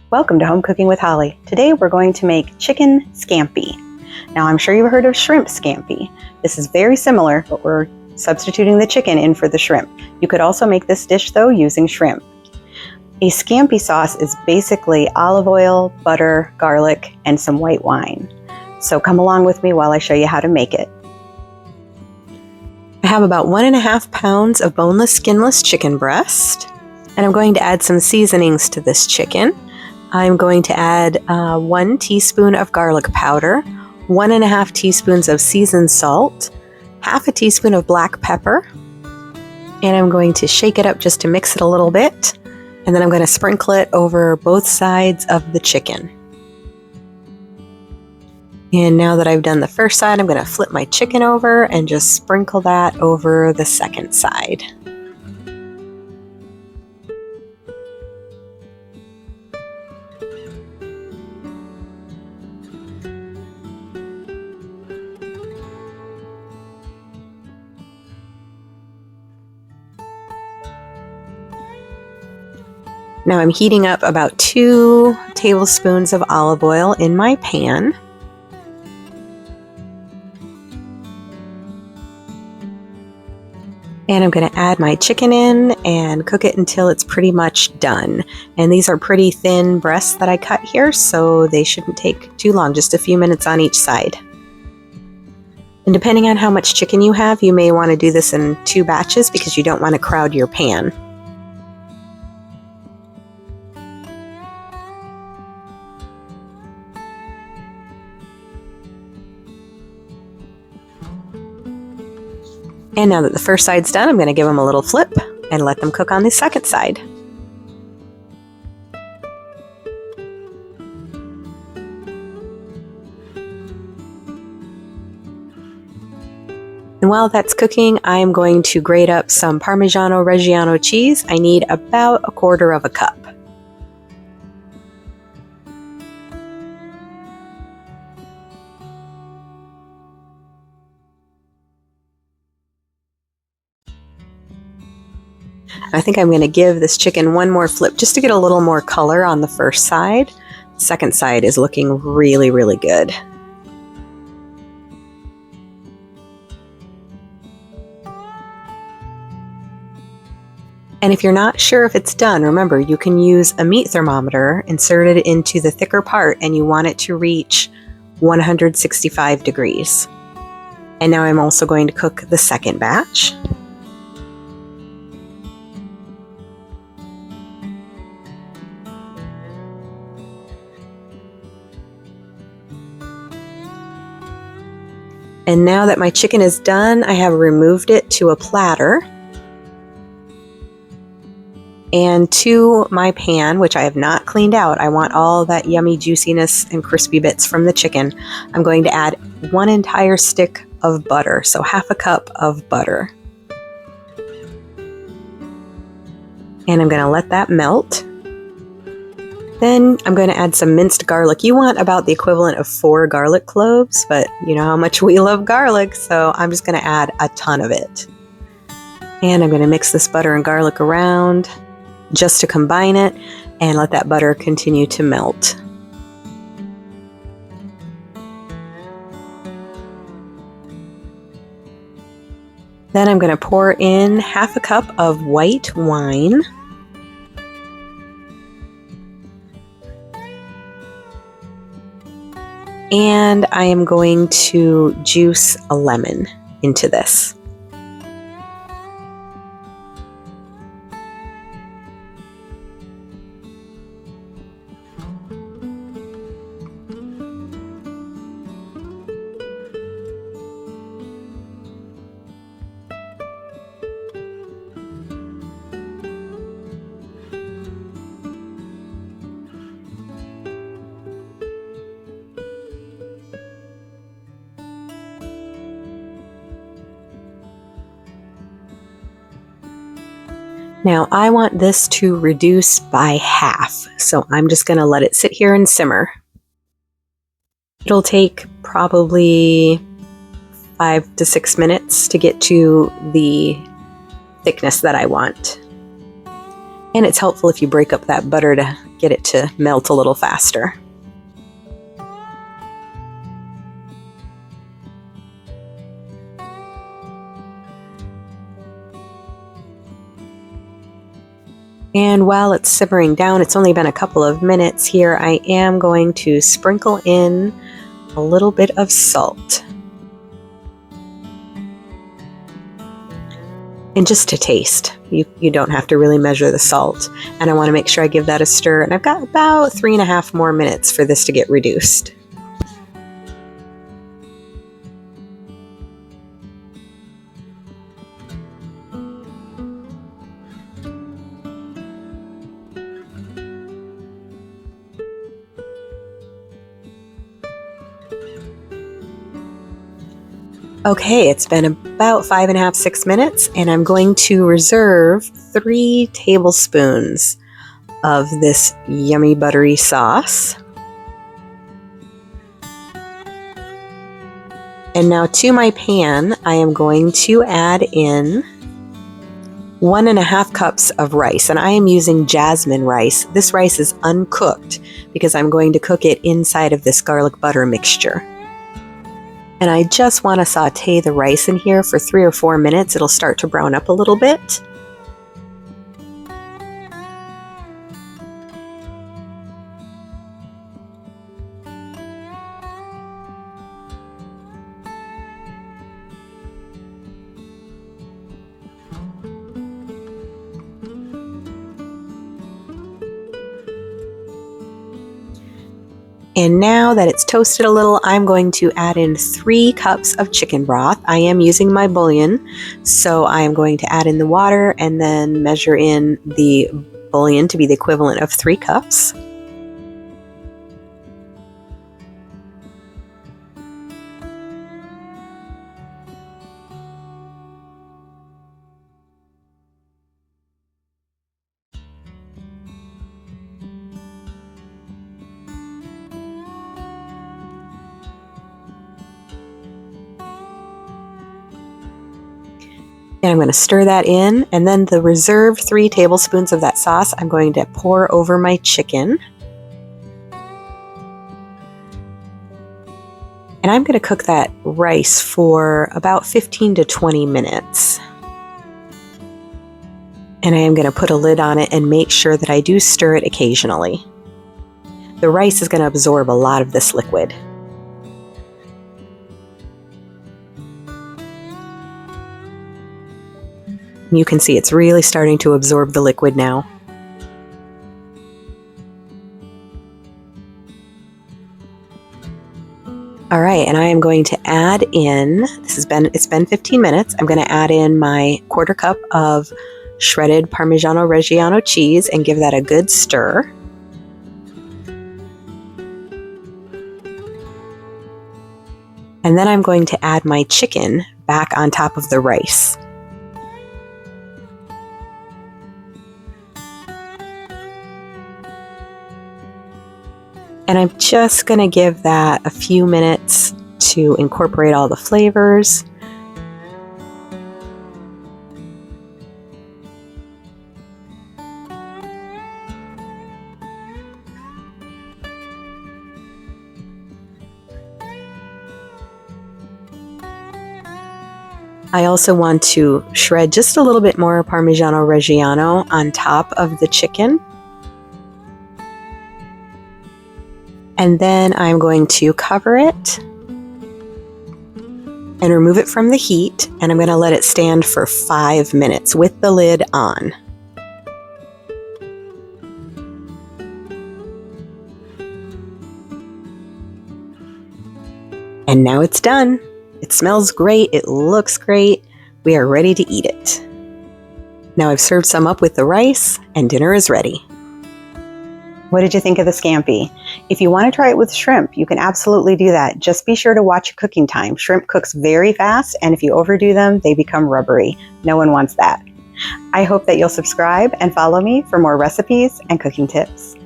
Welcome to Home Cooking with Holly. Today we're going to make chicken scampi. Now I'm sure you've heard of shrimp scampi. This is very similar, but we're substituting the chicken in for the shrimp. You could also make this dish though using shrimp. A scampi sauce is basically olive oil, butter, garlic, and some white wine. So come along with me while I show you how to make it. I have about 1.5 pounds of boneless, skinless chicken breast, and I'm going to add some seasonings to this chicken. I'm going to add 1 teaspoon of garlic powder, 1.5 teaspoons of seasoned salt, 1/2 teaspoon of black pepper, and I'm going to shake it up just to mix it a little bit, and then I'm going to sprinkle it over both sides of the chicken. And now that I've done the first side, I'm going to flip my chicken over and just sprinkle that over the second side. Now I'm heating up about 2 tablespoons of olive oil in my pan. And I'm going to add my chicken in and cook it until it's pretty much done. And these are pretty thin breasts that I cut here, so they shouldn't take too long, just a few minutes on each side. And depending on how much chicken you have, you may want to do this in 2 batches because you don't want to crowd your pan. And now that the first side's done, I'm going to give them a little flip and let them cook on the second side. And while that's cooking, I'm going to grate up some Parmigiano-Reggiano cheese. I need about 1/4 cup. I think I'm going to give this chicken one more flip just to get a little more color on the first side. The second side is looking really, really good. And if you're not sure if it's done, remember you can use a meat thermometer, insert it into the thicker part, and you want it to reach 165 degrees. And now I'm also going to cook the second batch. And now that my chicken is done, I have removed it to a platter. And to my pan, which I have not cleaned out, I want all that yummy juiciness and crispy bits from the chicken. I'm going to add 1 entire stick of butter, so 1/2 cup of butter. And I'm going to let that melt. Then I'm going to add some minced garlic. You want about the equivalent of 4 garlic cloves, but you know how much we love garlic, so I'm just going to add a ton of it. And I'm going to mix this butter and garlic around just to combine it and let that butter continue to melt. Then I'm going to pour in 1/2 cup of white wine. And I am going to juice a lemon into this. Now I want this to reduce by half, so I'm just going to let it sit here and simmer. It'll take probably 5 to 6 minutes to get to the thickness that I want. And it's helpful if you break up that butter to get it to melt a little faster. And while it's simmering down, it's only been a couple of minutes here, I am going to sprinkle in a little bit of salt. And just to taste, you don't have to really measure the salt. And I want to make sure I give that a stir. And I've got about 3.5 more minutes for this to get reduced. Okay, it's been about 5.5, 6 minutes, and I'm going to reserve 3 tablespoons of this yummy buttery sauce. And now to my pan, I am going to add in 1.5 cups of rice, and I am using jasmine rice. This rice is uncooked because I'm going to cook it inside of this garlic butter mixture. And I just want to saute the rice in here for 3 or 4 minutes. It'll start to brown up a little bit. And now that it's toasted a little, I'm going to add in 3 cups of chicken broth. I am using my bouillon, so I am going to add in the water and then measure in the bouillon to be the equivalent of 3 cups. And I'm going to stir that in, and then the reserved 3 tablespoons of that sauce I'm going to pour over my chicken. And I'm going to cook that rice for about 15 to 20 minutes. And I am going to put a lid on it and make sure that I do stir it occasionally. The rice is going to absorb a lot of this liquid. You can see it's really starting to absorb the liquid now. All right, and I am going to add in, it's been 15 minutes, I'm going to add in my 1/4 cup of shredded Parmigiano Reggiano cheese and give that a good stir. And then I'm going to add my chicken back on top of the rice. And I'm just going to give that a few minutes to incorporate all the flavors. I also want to shred just a little bit more Parmigiano Reggiano on top of the chicken. And then I'm going to cover it and remove it from the heat, and I'm going to let it stand for 5 minutes with the lid on. And now it's done. It smells great, it looks great. We are ready to eat it. Now I've served some up with the rice, and dinner is ready. What did you think of the scampi? If you want to try it with shrimp, you can absolutely do that. Just be sure to watch your cooking time. Shrimp cooks very fast, and if you overdo them, they become rubbery. No one wants that. I hope that you'll subscribe and follow me for more recipes and cooking tips.